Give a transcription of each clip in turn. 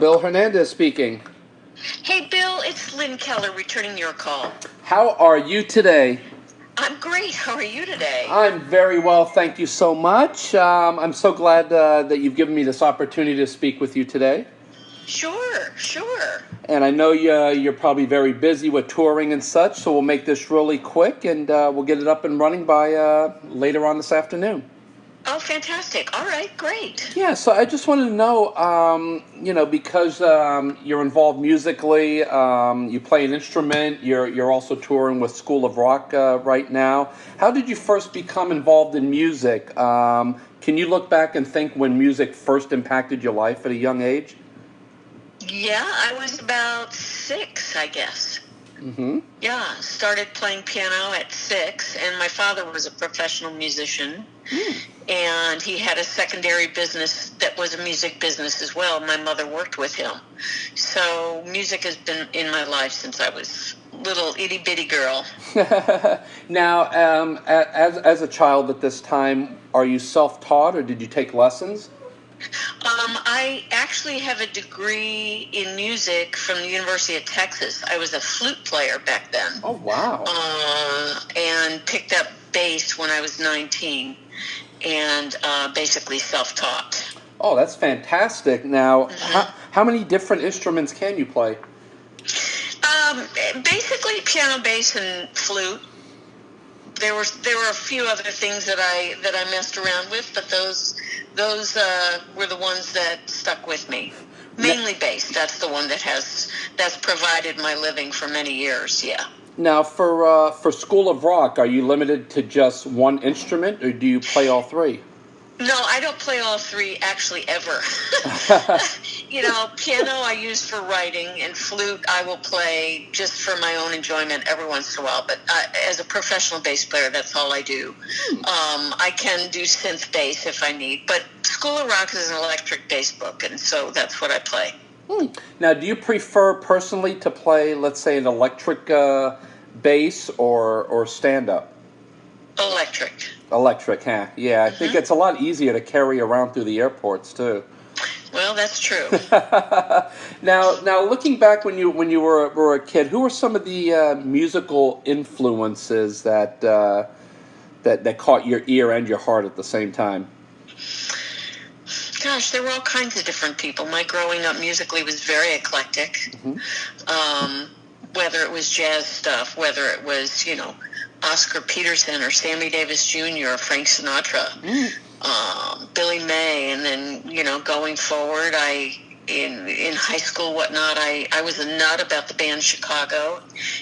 Bill Hernandez speaking. Hey, Bill, it's Lynn Keller returning your call. How are you today? I'm great. How are you today? I'm very well, thank you so much. I'm so glad that you've given me this opportunity to speak with you today. Sure. And I know you're probably very busy with touring and such, so we'll make this really quick and we'll get it up and running by later on this afternoon. Oh, fantastic. All right, great. Yeah, so I just wanted to know, because you're involved musically, you play an instrument, you're also touring with School of Rock right now. How did you first become involved in music? Can you look back and think when music first impacted your life at a young age? Yeah, I was about 6, I guess. Mm-hmm. Yeah, started playing piano at 6, and my father was a professional musician. And he had a secondary business that was a music business as well. My mother worked with him. So music has been in my life since I was little itty-bitty girl. Now, as a child at this time, are you self-taught or did you take lessons? I actually have a degree in music from the University of Texas. I was a flute player back then. Oh, wow. And picked up bass when I was 19. And basically self-taught. Oh, that's fantastic. Now, how many different instruments can you play? Basically piano, bass, and flute. There were a few other things that I messed around with, but those were the ones that stuck with me. Mainly bass. That's the one that's provided my living for many years. Yeah. Now, for School of Rock, are you limited to just one instrument, or do you play all three? No, I don't play all three, actually, ever. Piano I use for writing, and flute I will play just for my own enjoyment every once in a while. But as a professional bass player, that's all I do. I can do synth bass if I need, but School of Rock is an electric bass book, and so that's what I play. Now, do you prefer personally to play, let's say, an electric bass or stand-up? Electric. Electric, huh? Yeah, I think it's a lot easier to carry around through the airports too. Well, that's true. Now, looking back when you were a kid, who were some of the musical influences that caught your ear and your heart at the same time? Gosh, there were all kinds of different people. My growing up musically was very eclectic. Whether it was jazz stuff, whether it was, Oscar Peterson or Sammy Davis Jr. or Frank Sinatra, Billy May, and then, going forward, in high school, whatnot, I was a nut about the band Chicago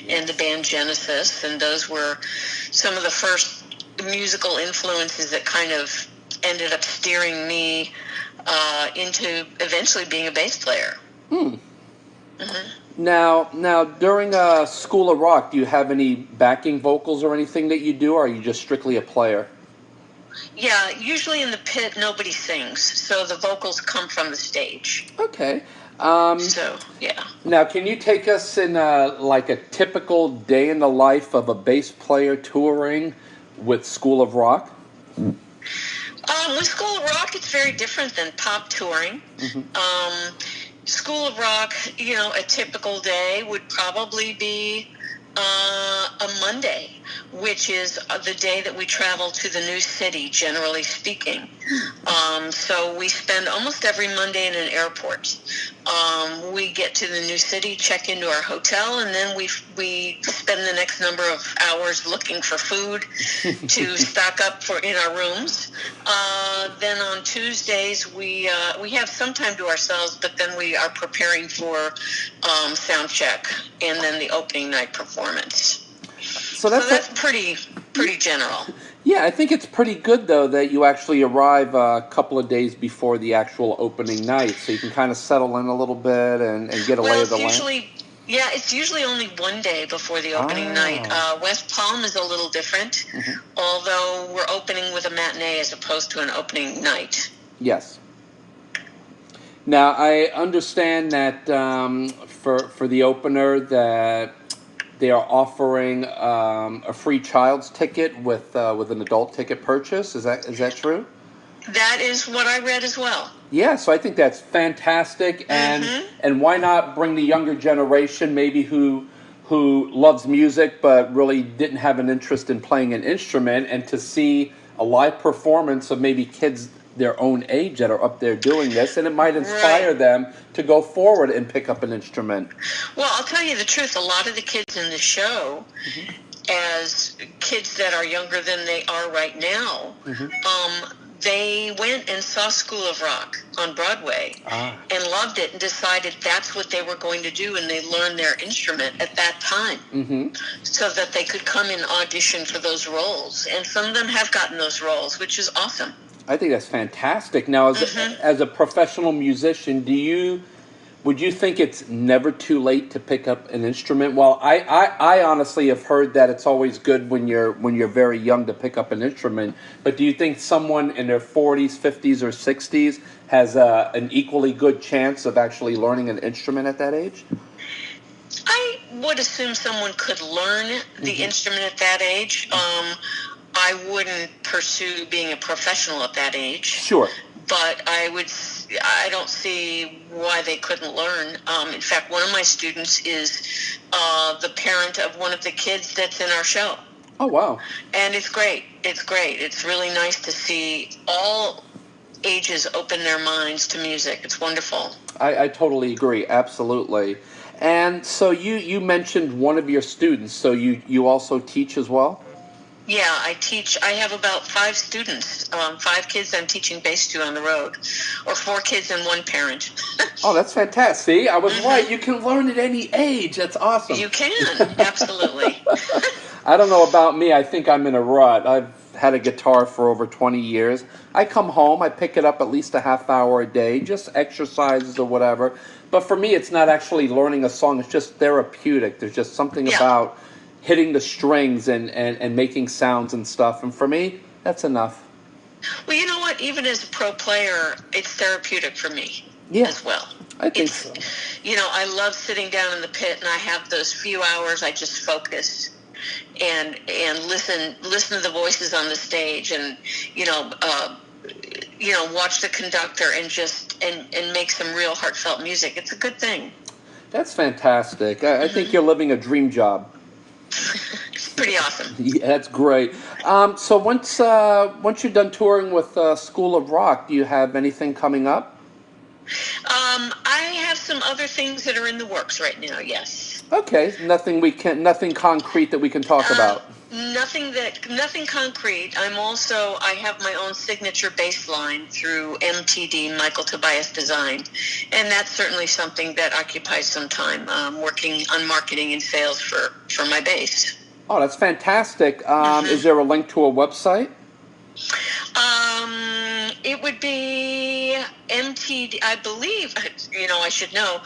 and the band Genesis, and those were some of the first musical influences that kind of ended up steering me into eventually being a bass player. Now, during School of Rock, do you have any backing vocals or anything that you do, or are you just strictly a player? Yeah, usually in the pit, nobody sings, so the vocals come from the stage. Okay. Yeah. Now, can you take us in like a typical day in the life of a bass player touring with School of Rock? With School of Rock, it's very different than pop touring. School of Rock, a typical day would probably be a Monday, which is the day that we travel to the new city, generally speaking. So we spend almost every Monday in an airport. We get to the new city, check into our hotel, and then we spend the next number of hours looking for food to stock up in our rooms. Then on Tuesdays we have some time to ourselves, but then we are preparing for sound check and then the opening night performance. So that's pretty general. Yeah, I think it's pretty good, though, that you actually arrive a couple of days before the actual opening night, so you can kind of settle in a little bit and get a lay of the land. Yeah, it's usually only one day before the opening night. West Palm is a little different, although we're opening with a matinee as opposed to an opening night. Yes. Now, I understand that for the opener that they are offering a free child's ticket with an adult ticket purchase. Is that true? That is what I read as well. Yeah, so I think that's fantastic, and why not bring the younger generation, maybe who loves music but really didn't have an interest in playing an instrument, and to see a live performance of maybe kids their own age that are up there doing this, and it might inspire Right. them to go forward and pick up an instrument. Well, I'll tell you the truth. A lot of the kids in the show, as kids that are younger than they are right now, they went and saw School of Rock on Broadway and loved it and decided that's what they were going to do, and they learned their instrument at that time so that they could come and audition for those roles. And some of them have gotten those roles, which is awesome. I think that's fantastic. Now, as a professional musician, would you think it's never too late to pick up an instrument? Well, I honestly have heard that it's always good when you're very young to pick up an instrument. But do you think someone in their 40s, 50s, or 60s has an equally good chance of actually learning an instrument at that age? I would assume someone could learn the instrument at that age. I wouldn't pursue being a professional at that age. Sure. But I don't see why they couldn't learn. In fact, one of my students is the parent of one of the kids that's in our show. Oh, wow. And it's great. It's great. It's really nice to see all ages open their minds to music. It's wonderful. I totally agree. Absolutely. And so you mentioned one of your students. So you also teach as well? Yeah, I teach. I have about 5 students, 5 kids I'm teaching bass to on the road, or 4 kids and 1 parent. Oh, that's fantastic. See, I was right. You can learn at any age. That's awesome. You can, absolutely. I don't know about me. I think I'm in a rut. I've had a guitar for over 20 years. I come home, I pick it up at least a half hour a day, just exercises or whatever. But for me, it's not actually learning a song. It's just therapeutic. There's just something about hitting the strings and making sounds and stuff. And for me, that's enough. Well, you know what? Even as a pro player, it's therapeutic for me as well. I think so. You know, I love sitting down in the pit, and I have those few hours I just focus and listen to the voices on the stage, and watch the conductor and just and make some real heartfelt music. It's a good thing. That's fantastic. I think you're living a dream job. It's pretty awesome. Yeah, that's great. So once you're done touring with School of Rock, do you have anything coming up? I have some other things that are in the works right now. Yes. Okay, nothing concrete that we can talk about. Nothing concrete. I have my own signature bass line through MTD, Michael Tobias Design, and that's certainly something that occupies some time. Working on marketing and sales for my bass. Oh, that's fantastic. Is there a link to a website? It would be MTD, I believe. I should know.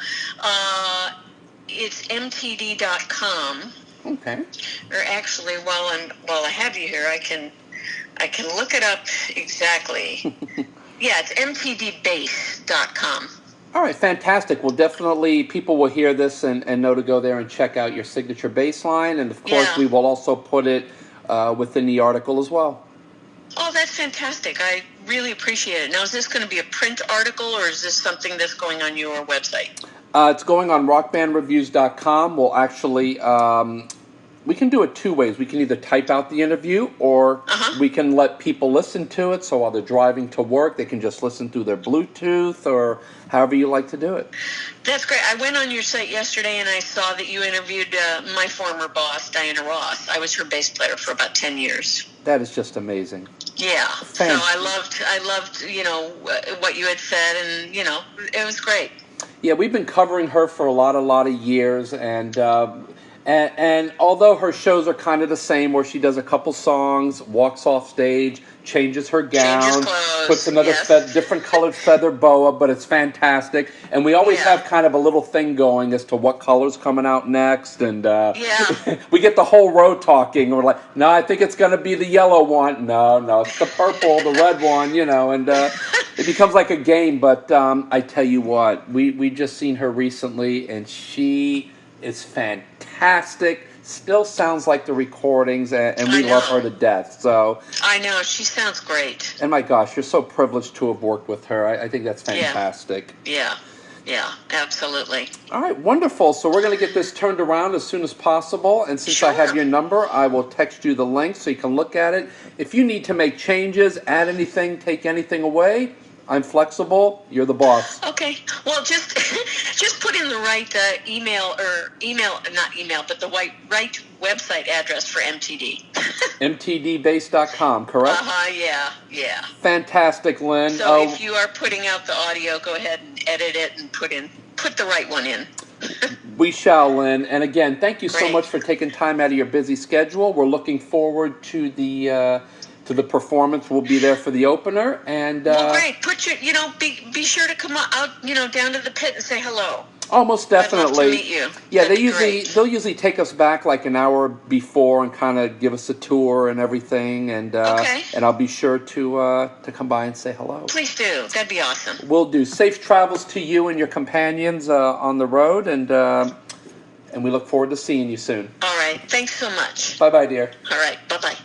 It's mtd.com. Okay. Or actually, while I have you here, I can look it up exactly. Yeah, it's mtdbase.com. All right, fantastic. Well, definitely people will hear this and know to go there and check out your signature bass line. And, of course, we will also put it within the article as well. Oh, that's fantastic. I really appreciate it. Now, is this going to be a print article, or is this something that's going on your website? It's going on rockbandreviews.com. We'll actually, we can do it 2 ways. We can either type out the interview, or we can let people listen to it. So while they're driving to work, they can just listen through their Bluetooth, or however you like to do it. That's great. I went on your site yesterday, and I saw that you interviewed my former boss, Diana Ross. I was her bass player for about 10 years. That is just amazing. Yeah. So I loved, what you had said, and, it was great. Yeah, we've been covering her for a lot of years, and although her shows are kind of the same, where she does a couple songs, walks off stage, changes her gown, puts another different colored feather boa, but it's fantastic. And we always have kind of a little thing going as to what color's coming out next, and we get the whole row talking. We're like, no, I think it's going to be the yellow one. No, it's the purple, the red one, and it becomes like a game. But I tell you what, we just seen her recently, and she is fantastic. still sounds like the recordings, and I we love know. her to death. So, I know. She sounds great. and my gosh, you're so privileged to have worked with her. I think that's Yeah. fantastic. Yeah. Yeah. Absolutely. All right, wonderful. So we're going to get this turned around as soon as possible. And since I have Sure. your number, I will text you the link so you can look at it. If you need to make changes, add anything, take anything away, I'm flexible. You're the boss. Okay. Well, just just put in the right not email, but the right website address for MTD. mtdbase.com, correct? Yeah, yeah. Fantastic, Lynn. So if you are putting out the audio, go ahead and edit it and put the right one in. We shall, Lynn. And again, thank you so Great. much for taking time out of your busy schedule. We're looking forward to the performance. We'll be there for the opener. And Well, great. Put your, be sure to come out, down to the pit and say hello. Most definitely. I'd love to meet you. Yeah, That'd they'll usually take us back like an hour before and kind of give us a tour and everything. And Okay. and I'll be sure to come by and say hello. Please do. That'd be awesome. We'll do. Safe travels to you and your companions on the road, and we look forward to seeing you soon. All right. Thanks so much. Bye bye, dear. All right. Bye bye.